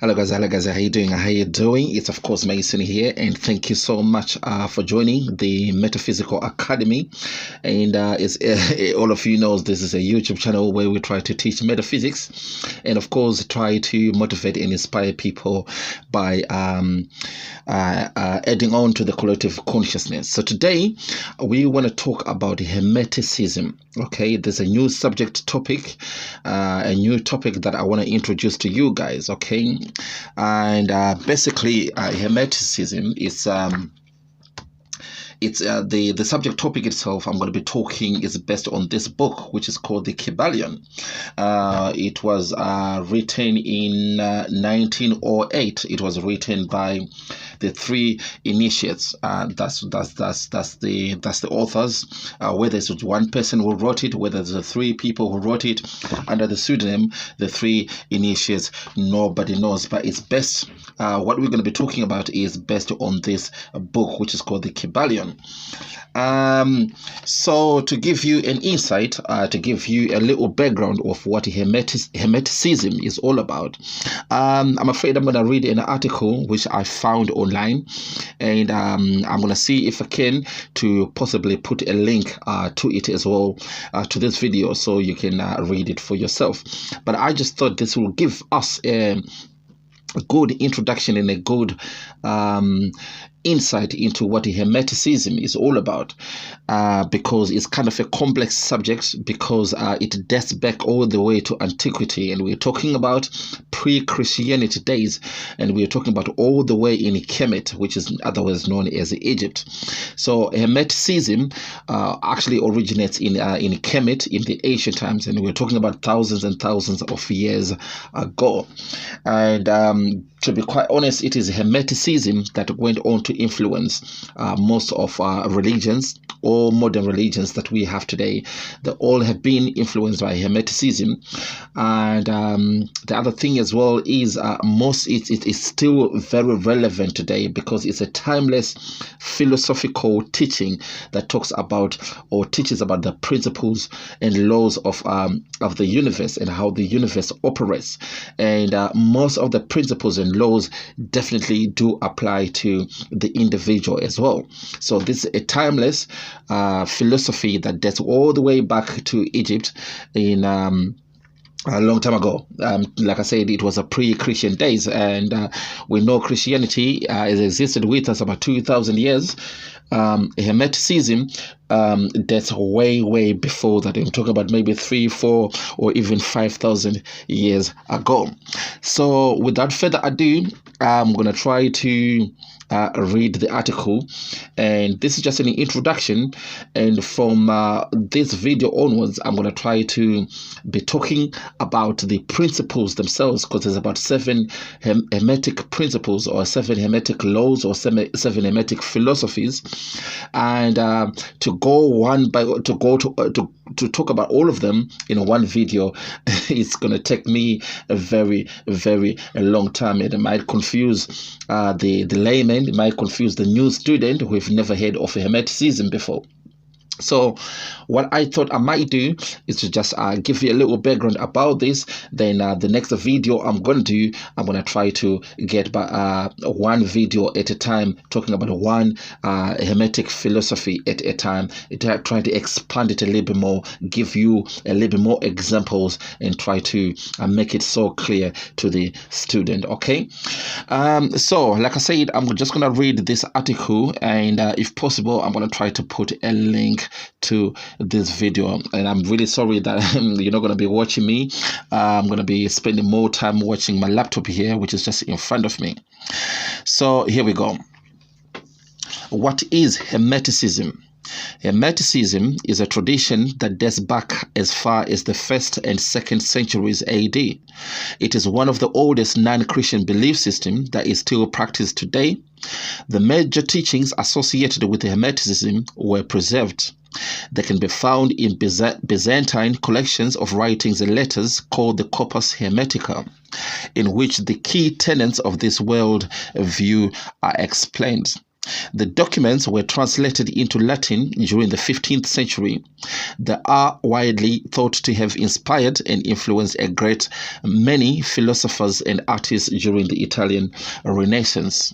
Hello guys, how you doing? How you doing? It's of course Mason here, and thank you so much for joining the Metaphysical Academy. And it's all of you knows this is a YouTube channel where we try to teach metaphysics, and of course try to motivate and inspire people by adding on to the collective consciousness. So today we want to talk about hermeticism. Okay, there's a new subject topic, a new topic that I want to introduce to you guys. Okay. And basically, hermeticism is the subject topic itself. I'm going to be talking is based on this book, which is called the Kybalion. It was written in 1908. It was written by the three initiates. That's the authors. Whether it's one person who wrote it, whether it's the three people who wrote it under the pseudonym, the three initiates, nobody knows. But it's best. What we're going to be talking about is based on this book, which is called the Kybalion. So to give you an insight, to give you a little background of what hermeticism is all about, I'm afraid I'm going to read an article which I found online, and I'm going to see if I can to possibly put a link to it as well, to this video, so you can read it for yourself. But I just thought this will give us a good introduction and a good insight into what hermeticism is all about, because it's kind of a complex subject, because it dates back all the way to antiquity, and we're talking about pre-Christianity days, and we're talking about all the way in Kemet, which is otherwise known as Egypt. So hermeticism actually originates in Kemet in the ancient times, and we're talking about thousands and thousands of years ago. And to be quite honest, it is hermeticism that went on to influence most of religions, all modern religions that we have today. They all have been influenced by hermeticism. And the other thing as well is it is still very relevant today, because it's a timeless philosophical teaching that talks about or teaches about the principles and laws of the universe and how the universe operates. And most of the principles and laws definitely do apply to the individual as well. So this is a timeless philosophy that dates all the way back to Egypt in a long time ago. Like I said, it was a pre-Christian days, and we know Christianity has existed with us about 2,000 years. Hermeticism that's way before that. I'm talking about maybe 3, 4, or even 5,000 years ago. So without further ado, I'm gonna try to read the article, and this is just an introduction, and from this video onwards I'm going to try to be talking about the principles themselves, because there's about 7 hermetic principles, or 7 hermetic laws, or 7 hermetic philosophies, and to talk about all of them in one video it's going to take me a very long time. It might confuse the layman. It might confuse the new student who have never heard of hermeticism before. So what I thought I might do is to just give you a little background about this. Then the next video I'm going to try to get one video at a time, talking about one hermetic philosophy at a time, trying to expand it a little bit more, give you a little bit more examples, and try to make it so clear to the student. Okay, so like I said, I'm just going to read this article, and if possible I'm going to try to put a link to this video. And I'm really sorry that you're not going to be watching me. I'm going to be spending more time watching my laptop here, which is just in front of me. So here we go. What is Hermeticism? Hermeticism is a tradition that dates back as far as the 1st and 2nd centuries AD. It is one of the oldest non-Christian belief systems that is still practiced today. The major teachings associated with Hermeticism were preserved. They can be found in Byzantine collections of writings and letters called the Corpus Hermetica, in which the key tenets of this world view are explained. The documents were translated into Latin during the 15th century. They are widely thought to have inspired and influenced a great many philosophers and artists during the Italian Renaissance.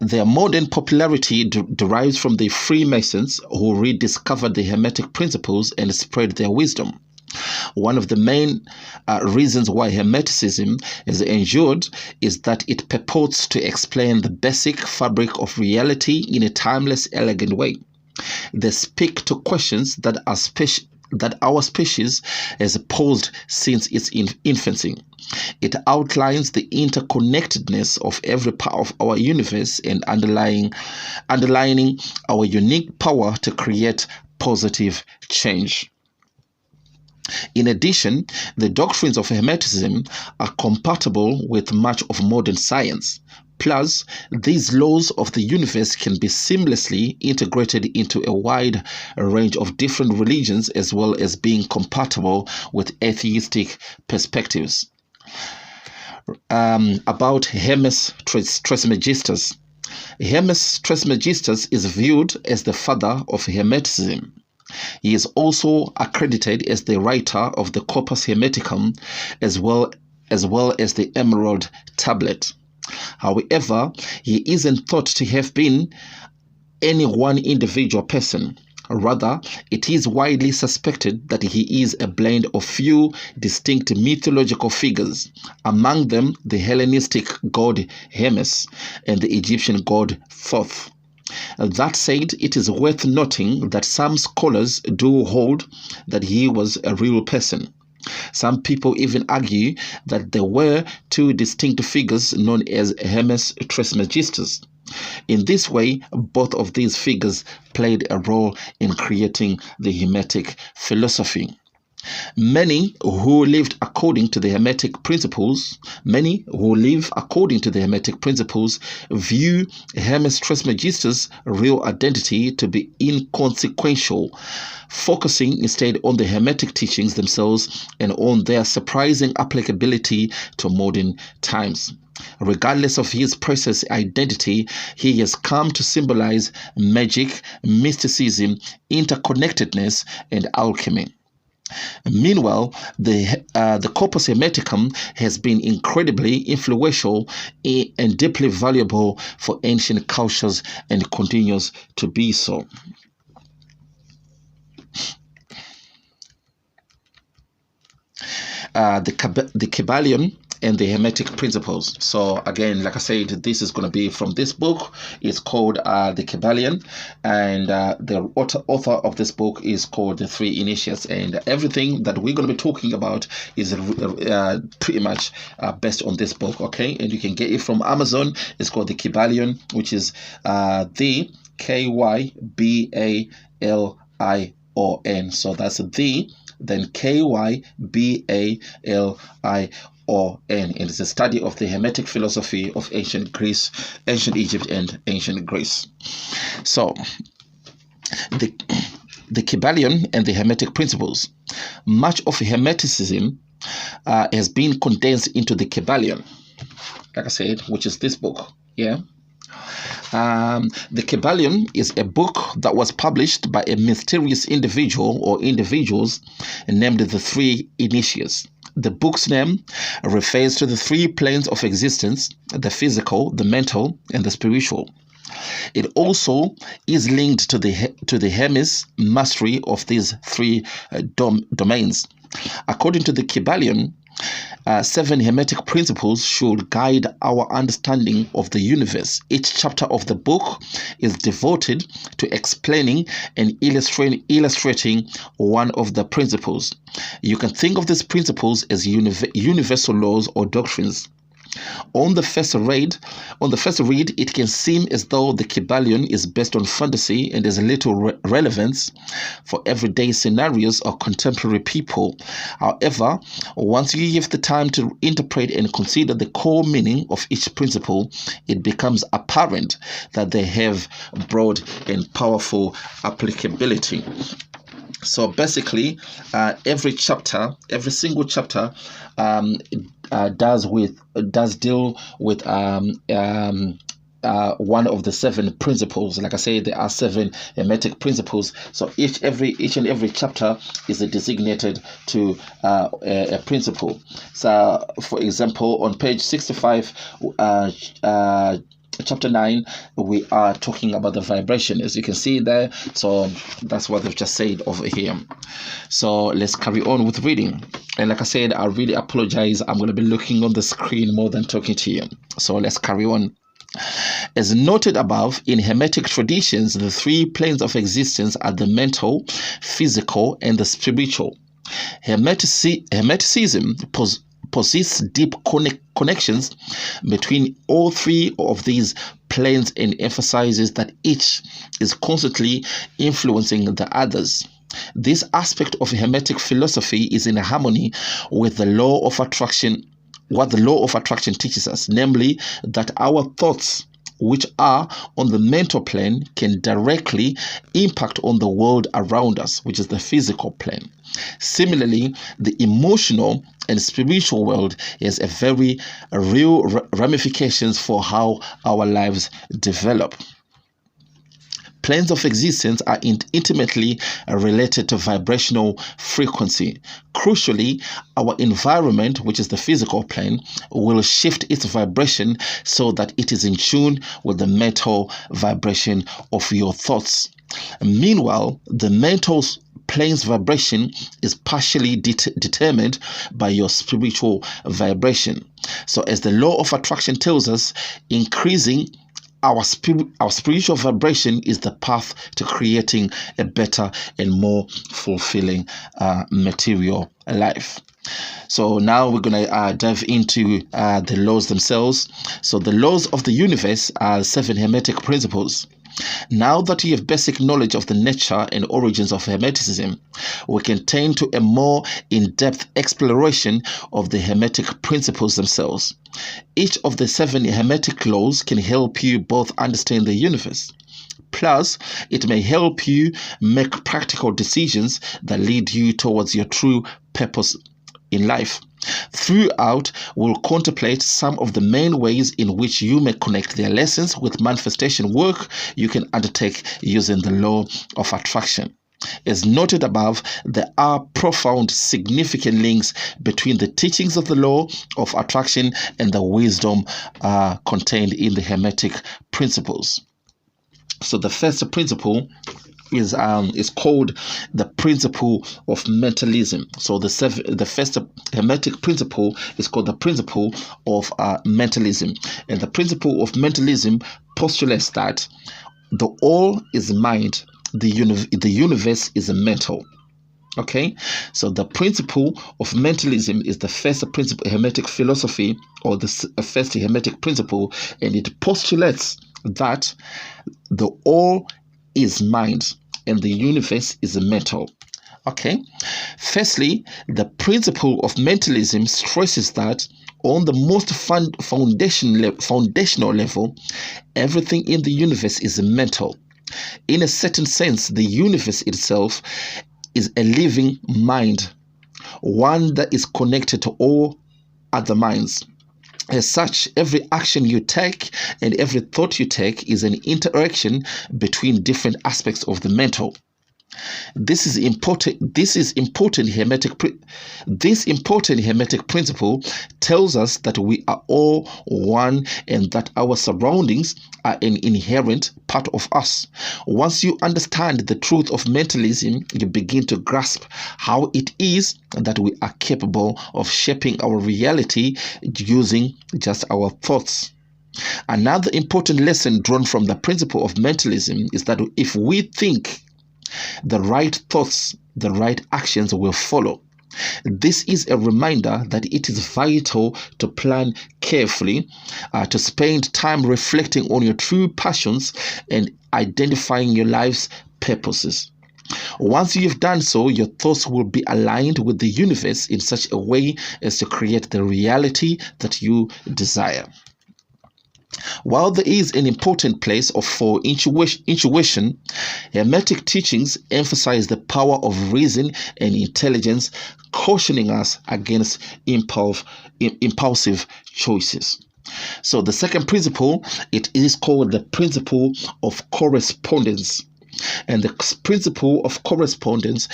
Their modern popularity derives from the Freemasons, who rediscovered the Hermetic principles and spread their wisdom. One of the main reasons why Hermeticism has endured is that it purports to explain the basic fabric of reality in a timeless, elegant way. They speak to questions that our species has posed since its infancy. It outlines the interconnectedness of every part of our universe and underlining our unique power to create positive change. In addition, the doctrines of Hermeticism are compatible with much of modern science. Plus, these laws of the universe can be seamlessly integrated into a wide range of different religions, as well as being compatible with atheistic perspectives. About Hermes Trismegistus. Hermes Trismegistus is viewed as the father of Hermeticism. He is also accredited as the writer of the Corpus Hermeticum, as well as the Emerald Tablet. However, he isn't thought to have been any one individual person. Rather, it is widely suspected that he is a blend of few distinct mythological figures, among them the Hellenistic god Hermes and the Egyptian god Thoth. That said, it is worth noting that some scholars do hold that he was a real person. Some people even argue that there were two distinct figures known as Hermes Trismegistus. In this way, both of these figures played a role in creating the Hermetic philosophy. Many who live according to the Hermetic principles view Hermes Trismegistus' real identity to be inconsequential, focusing instead on the Hermetic teachings themselves and on their surprising applicability to modern times. Regardless of his precise identity, he has come to symbolize magic, mysticism, interconnectedness, and alchemy. Meanwhile, the Corpus Hermeticum has been incredibly influential and deeply valuable for ancient cultures and continues to be so. The Kybalion and the Hermetic Principles. So again, like I said, this is going to be from this book. It's called the Kybalion, and the author of this book is called the Three Initiates, and everything that we're going to be talking about is pretty much based on this book, okay? And you can get it from Amazon. It's called the Kybalion, which is the Kybalion. So that's the, then Kybalion. And it's a study of the Hermetic philosophy of ancient Greece, ancient Egypt, and ancient Greece. So, the Kybalion and the Hermetic principles. Much of Hermeticism has been condensed into the Kybalion, like I said, which is this book. Yeah. The Kybalion is a book that was published by a mysterious individual or individuals named the Three Initiates. The book's name refers to the three planes of existence: the physical, the mental, and the spiritual. It also is linked to the Hermes mastery of these three domains. According to the Kybalion, 7 Hermetic principles should guide our understanding of the universe. Each chapter of the book is devoted to explaining and illustrating one of the principles. You can think of these principles as universal laws or doctrines. On the first read, it can seem as though the Kybalion is based on fantasy and has little relevance for everyday scenarios or contemporary people. However, once you give the time to interpret and consider the core meaning of each principle, it becomes apparent that they have broad and powerful applicability. So basically, every single chapter does deal with one of the 7 principles. Like I say, there are 7 hermetic principles. So each and every chapter is designated to a principle. So, for example, on page 65, chapter 9, we are talking about the vibration, as you can see there. So that's what they've just said over here. So let's carry on with reading. And like I said, I really apologize. I'm going to be looking on the screen more than talking to you. So let's carry on. As noted above, in Hermetic traditions, the 3 planes of existence are the mental, physical, and the spiritual. Hermeticism possesses deep connections between all 3 of these planes and emphasizes that each is constantly influencing the others. This aspect of Hermetic philosophy is in harmony with the law of attraction, what the law of attraction teaches us, namely that our thoughts, which are on the mental plane, can directly impact on the world around us, which is the physical plane. Similarly, the emotional and spiritual world has a very real ramifications for how our lives develop. Planes of existence are intimately related to vibrational frequency. Crucially, our environment, which is the physical plane, will shift its vibration so that it is in tune with the mental vibration of your thoughts. Meanwhile, the mental plane's vibration is partially determined by your spiritual vibration. So as the law of attraction tells us, increasing our spiritual vibration is the path to creating a better and more fulfilling material life. So now we're going to dive into the laws themselves. So the laws of the universe are 7 hermetic principles. Now that you have basic knowledge of the nature and origins of Hermeticism, we can turn to a more in-depth exploration of the Hermetic principles themselves. Each of the 7 Hermetic laws can help you both understand the universe. Plus, it may help you make practical decisions that lead you towards your true purpose in life. Throughout, we'll contemplate some of the main ways in which you may connect their lessons with manifestation work you can undertake using the law of attraction. As noted above, there are profound, significant links between the teachings of the law of attraction and the wisdom contained in the Hermetic principles. So the first principle is called the principle of mentalism. So the first Hermetic principle is called the principle of mentalism, and the principle of mentalism postulates that the all is mind, the universe is mental. Okay, so the principle of mentalism is the first principle Hermetic philosophy, or the first Hermetic principle, and it postulates that the all is mind and the universe is mental. Okay, firstly, the principle of mentalism stresses that on the most foundational level, everything in the universe is mental. In a certain sense, the universe itself is a living mind, one that is connected to all other minds. As such, every action you take and every thought you take is an interaction between different aspects of the mental. This important Hermetic principle tells us that we are all one and that our surroundings are an inherent part of us. Once you understand the truth of mentalism, you begin to grasp how it is that we are capable of shaping our reality using just our thoughts. Another important lesson drawn from the principle of mentalism is that if we think the right thoughts, the right actions will follow. This is a reminder that it is vital to plan carefully, to spend time reflecting on your true passions and identifying your life's purposes. Once you've done so, your thoughts will be aligned with the universe in such a way as to create the reality that you desire. While there is an important place for intuition, Hermetic teachings emphasize the power of reason and intelligence, cautioning us against impulsive choices. So the second principle, it is called the principle of correspondence. And the principle of correspondence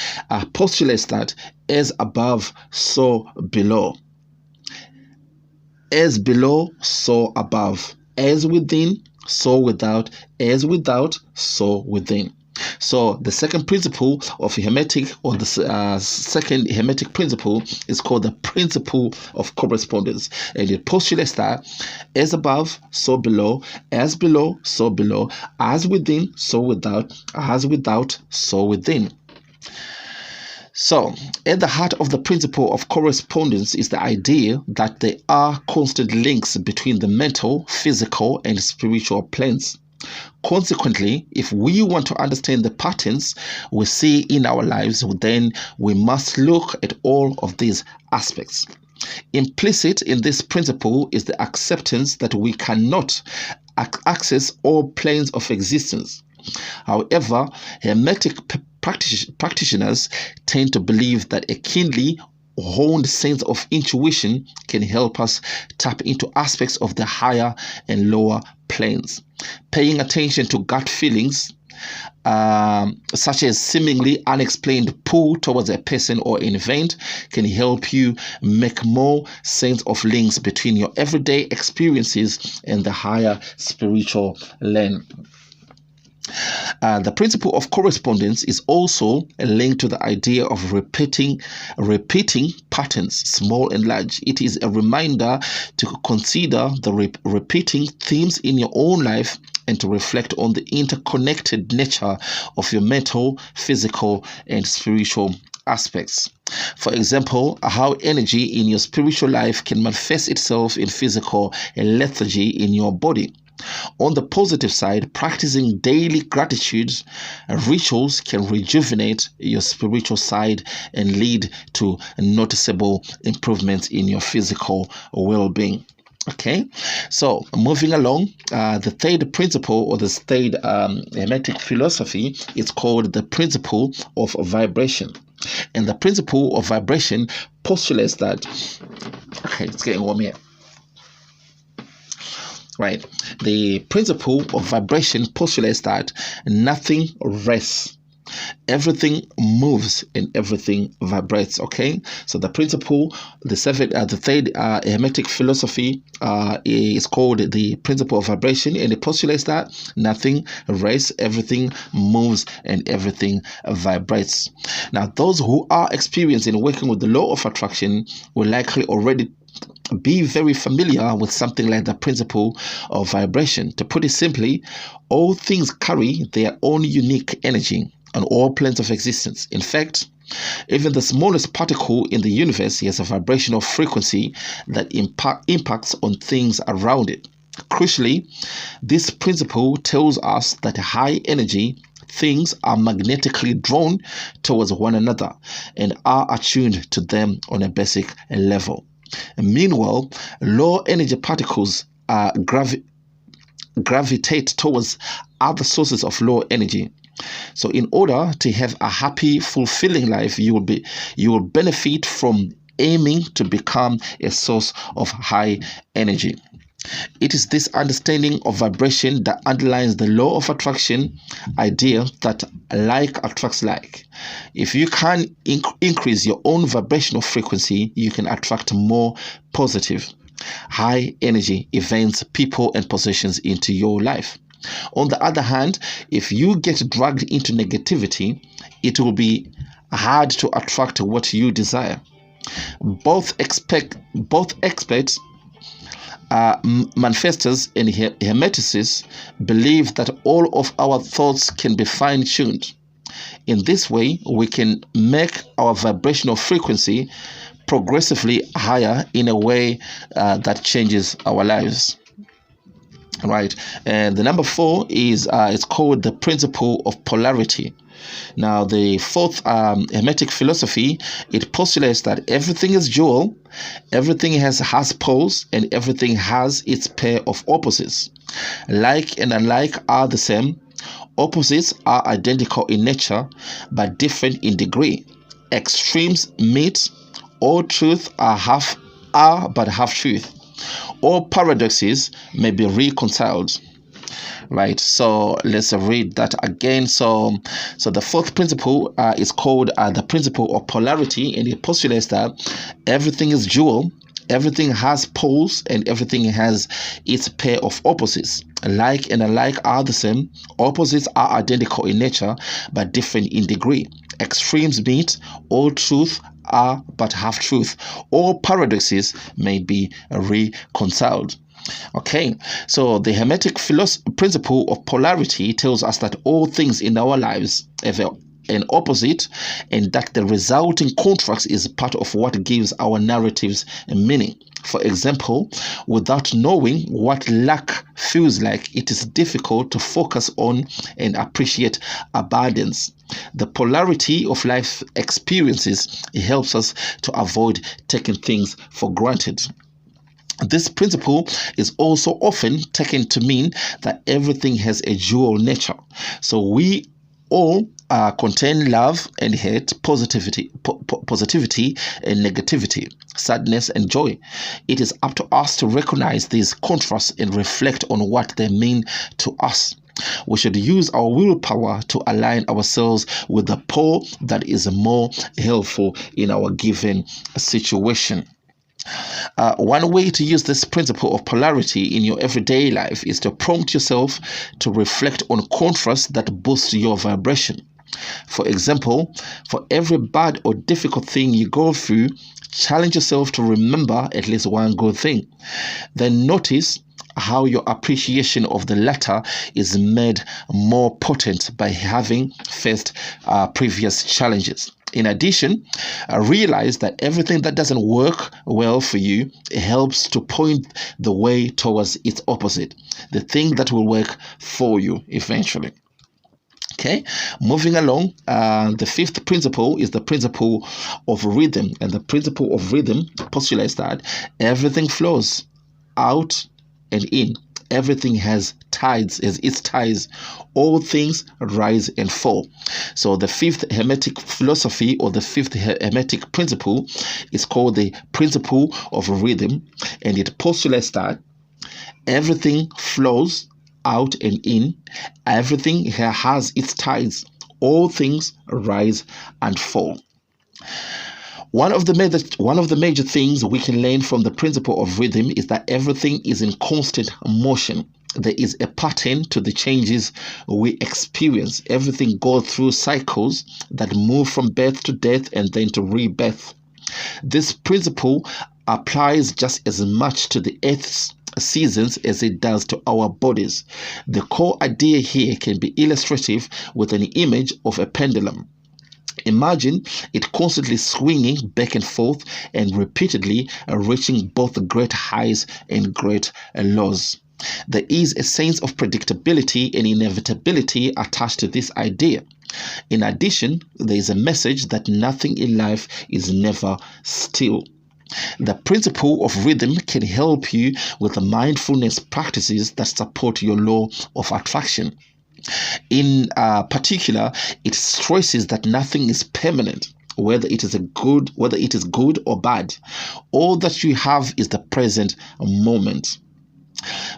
postulates that as above, so below. As below, so above. As within, so without. As without, so within. So the second principle of hermetic, or the second hermetic principle, is called the principle of correspondence, and it postulates that as above, so below. As below, so below. As within, so without. As without, so within. So, at the heart of the principle of correspondence is the idea that there are constant links between the mental, physical, and spiritual planes. Consequently, if we want to understand the patterns we see in our lives, then we must look at all of these aspects. Implicit in this principle is the acceptance that we cannot access all planes of existence. However, hermetic practitioners tend to believe that a keenly honed sense of intuition can help us tap into aspects of the higher and lower planes. Paying attention to gut feelings, such as seemingly unexplained pull towards a person or an event, can help you make more sense of links between your everyday experiences and the higher spiritual realm. The principle of correspondence is also linked to the idea of repeating patterns, small and large. It is a reminder to consider the repeating themes in your own life and to reflect on the interconnected nature of your mental, physical, and spiritual aspects. For example, how energy in your spiritual life can manifest itself in physical lethargy in your body. On the positive side, practicing daily gratitude rituals can rejuvenate your spiritual side and lead to noticeable improvements in your physical well-being. Okay, so moving along, the third principle, or the third hermetic philosophy, is called the principle of vibration. And the principle of vibration postulates that, okay, it's getting warm here. Right, the principle of vibration postulates that nothing rests, everything moves, and everything vibrates. Okay, so the principle, the third hermetic philosophy is called the principle of vibration, and it postulates that nothing rests, everything moves, and everything vibrates. Now, those who are experienced in working with the law of attraction will likely already be very familiar with something like the principle of vibration. To put it simply, all things carry their own unique energy on all planes of existence. In fact, even the smallest particle in the universe has a vibrational frequency that impacts on things around it. Crucially, this principle tells us that high energy things are magnetically drawn towards one another and are attuned to them on a basic level. Meanwhile, low energy particles gravitate towards other sources of low energy. So in order to have a happy, fulfilling life, you will benefit from aiming to become a source of high energy. It is this understanding of vibration that underlines the law of attraction idea that like attracts like. If you can increase your own vibrational frequency, you can attract more positive, high energy events, people, and positions into your life. On the other hand, if you get dragged into negativity, it will be hard to attract what you desire. Both experts, manifestors and hermeticists believe that all of our thoughts can be fine-tuned. In this way, we can make our vibrational frequency progressively higher in a way that changes our lives. Right, and the number 4 is it's called the principle of polarity. Now, the fourth hermetic philosophy, it postulates that everything is dual, everything has poles, and everything has its pair of opposites. Like and unlike are the same. Opposites are identical in nature, but different in degree. Extremes meet. All truth are but half truth. All paradoxes may be reconciled. Right, so let's read that again. So the fourth principle is called the principle of polarity, and it postulates that everything is dual, everything has poles, and everything has its pair of opposites. Like and alike are the same, opposites are identical in nature but different in degree. Extremes meet, all truth are but half truth. All paradoxes may be reconciled. Okay, so the hermetic principle of polarity tells us that all things in our lives have an opposite, and that the resulting contrast is part of what gives our narratives a meaning. For example, without knowing what lack feels like, it is difficult to focus on and appreciate abundance. The polarity of life experiences helps us to avoid taking things for granted. This principle is also often taken to mean that everything has a dual nature. So we all contain love and hate, positivity and negativity, sadness and joy. It is up to us to recognize these contrasts and reflect on what they mean to us. We should use our willpower to align ourselves with the pole that is more helpful in our given situation. One way to use this principle of polarity in your everyday life is to prompt yourself to reflect on contrasts that boost your vibration. For example, for every bad or difficult thing you go through, challenge yourself to remember at least one good thing. Then notice how your appreciation of the latter is made more potent by having faced previous challenges. In addition, realize that everything that doesn't work well for you helps to point the way towards its opposite, the thing that will work for you eventually. Okay, moving along, the fifth principle is the principle of rhythm, and the principle of rhythm postulates that everything flows out and in. Everything has tides, as its tides. All things rise and fall. So the fifth hermetic philosophy, or the fifth hermetic principle, is called the principle of rhythm, and it postulates that everything flows out and in. Everything has its tides. All things rise and fall. One of the major things we can learn from the principle of rhythm is that everything is in constant motion. There is a pattern to the changes we experience. Everything goes through cycles that move from birth to death and then to rebirth. This principle applies just as much to the Earth's seasons as it does to our bodies. The core idea here can be illustrative with an image of a pendulum. Imagine it constantly swinging back and forth and repeatedly reaching both great highs and great lows. There is a sense of predictability and inevitability attached to this idea. In addition, there is a message that nothing in life is never still. The principle of rhythm can help you with the mindfulness practices that support your law of attraction. In particular, it stresses that nothing is permanent, whether it is good or bad. All that you have is the present moment.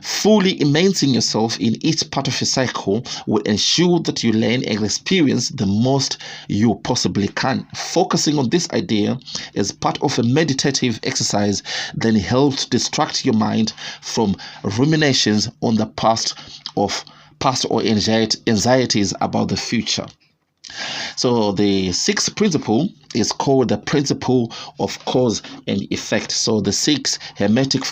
Fully immersing yourself in each part of your cycle will ensure that you learn and experience the most you possibly can. Focusing on this idea as part of a meditative exercise then helps distract your mind from ruminations on the past or anxieties about the future. So the sixth principle is called the principle of cause and effect. So the sixth hermetic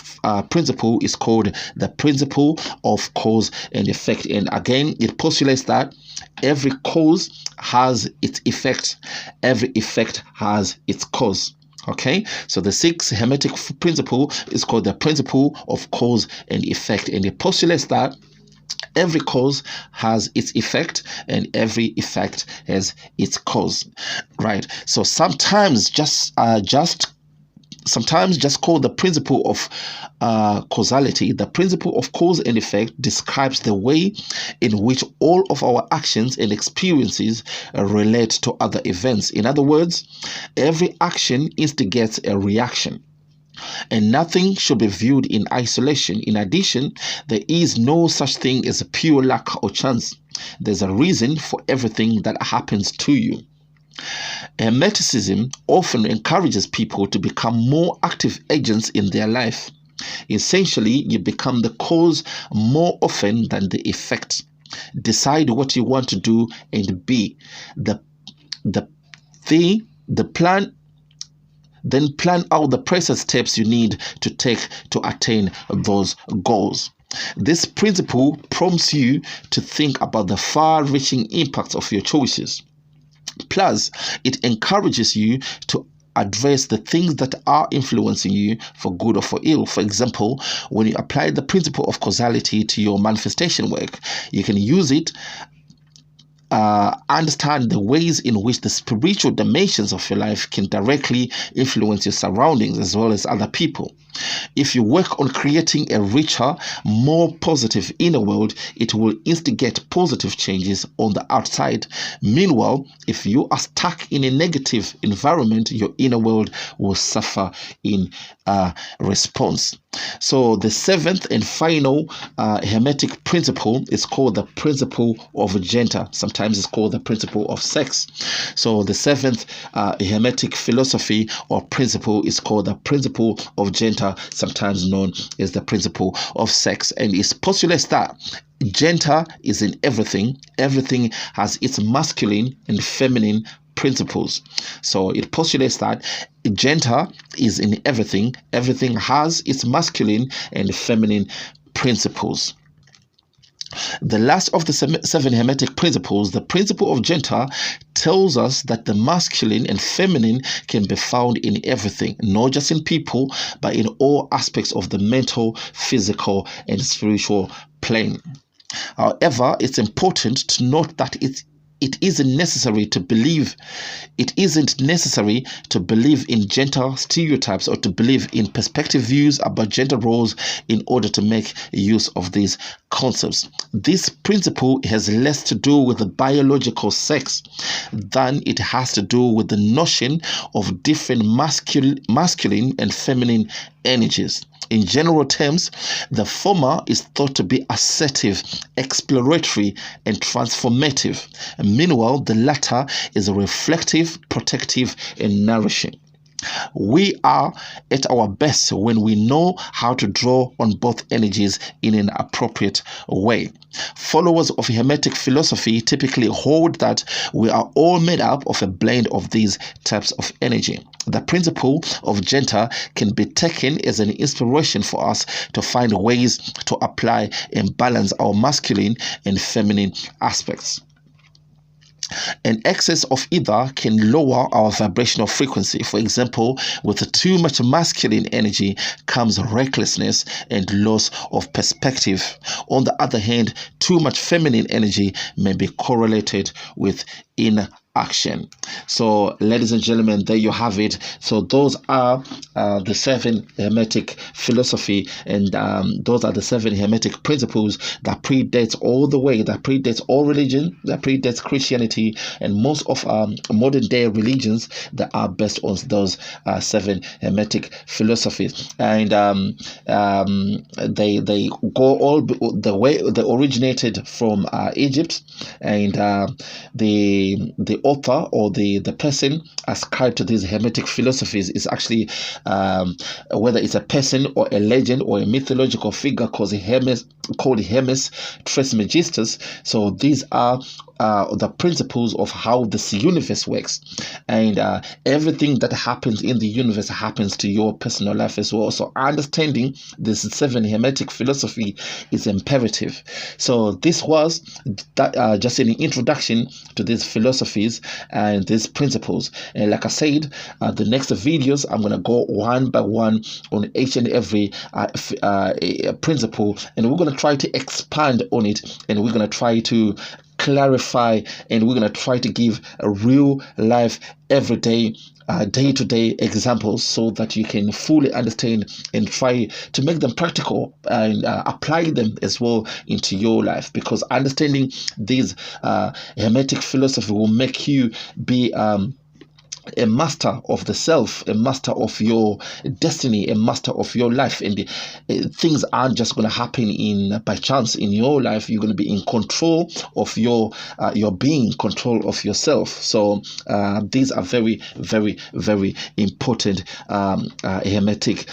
principle is called the principle of cause and effect. And again, it postulates that every cause has its effect, every effect has its cause. Okay, so the sixth hermetic principle is called the principle of cause and effect, and it postulates that every cause has its effect and every effect has its cause. Right, so sometimes just called the principle of causality. The principle of cause and effect describes the way in which all of our actions and experiences relate to other events. In other words, every action instigates a reaction. and nothing should be viewed in isolation. In addition, there is no such thing as a pure luck or chance. There's a reason for everything that happens to you. Hermeticism often encourages people to become more active agents in their life. Essentially, you become the cause more often than the effect. Decide what you want to do and be the plan. Then plan out the precise steps you need to take to attain those goals. This principle prompts you to think about the far-reaching impacts of your choices. Plus, it encourages you to address the things that are influencing you for good or for ill. For example, when you apply the principle of causality to your manifestation work, you can use it understand the ways in which the spiritual dimensions of your life can directly influence your surroundings as well as other people. If you work on creating a richer, more positive inner world, it will instigate positive changes on the outside. Meanwhile, if you are stuck in a negative environment, your inner world will suffer in response. So the seventh and final hermetic principle is called the principle of gender. Sometimes it's called the principle of sex. So the seventh hermetic philosophy or principle is called the principle of gender, sometimes known as the principle of sex, and it postulates that gender is in everything. Everything has its masculine and feminine principles. So it postulates that gender is in everything. Everything has its masculine and feminine principles. The last of the seven hermetic principles, the principle of gender, tells us that the masculine and feminine can be found in everything, not just in people, but in all aspects of the mental, physical, and spiritual plane. However, it's important to note that it isn't necessary to believe in gender stereotypes or to believe in perspective views about gender roles in order to make use of these concepts. This principle has less to do with the biological sex than it has to do with the notion of different masculine and feminine energies. In general terms, the former is thought to be assertive, exploratory, and transformative. Meanwhile, the latter is reflective, protective, and nourishing. We are at our best when we know how to draw on both energies in an appropriate way. Followers of Hermetic philosophy typically hold that we are all made up of a blend of these types of energy. The principle of gender can be taken as an inspiration for us to find ways to apply and balance our masculine and feminine aspects. An excess of either can lower our vibrational frequency. For example, with too much masculine energy comes recklessness and loss of perspective. On the other hand, too much feminine energy may be correlated with inaction. So, ladies and gentlemen, there you have it. So those are the seven hermetic philosophy, and those are the seven hermetic principles that predates all religion, that predates Christianity, and most of modern day religions that are based on those seven hermetic philosophies. And they go all the way they originated from Egypt, and the author or the person ascribed to these hermetic philosophies is actually whether it's a person or a legend or a mythological figure called Hermes Trismegistus. So these are the principles of how this universe works, and everything that happens in the universe happens to your personal life as well. So understanding this seven hermetic philosophy is imperative. So this was just an introduction to these philosophies and these principles, and like I said, the next videos I'm going to go one by one on each and every principle, and we're going to try to expand on it, and we're going to try to clarify, and we're going to try to give a real life everyday day-to-day examples so that you can fully understand and try to make them practical and apply them as well into your life, because understanding these hermetic philosophy will make you be a master of the self, a master of your destiny, a master of your life, and things aren't just going to happen in by chance in your life. You're going to be in control of your being, control of yourself. So these are very, very, very important hermetic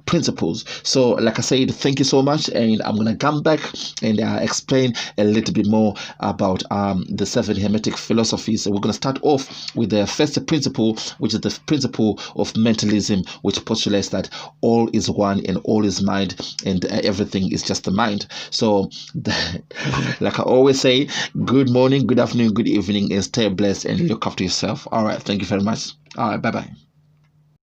principles. So like I said, thank you so much, and I'm going to come back and explain a little bit more about the 7 hermetic philosophies. So we're going to start off with the first principle, which is the principle of mentalism, which postulates that all is one and all is mind, and everything is just the mind. So like I always say, good morning, good afternoon, good evening, and stay blessed and look after yourself. All right, thank you very much. All right, bye bye.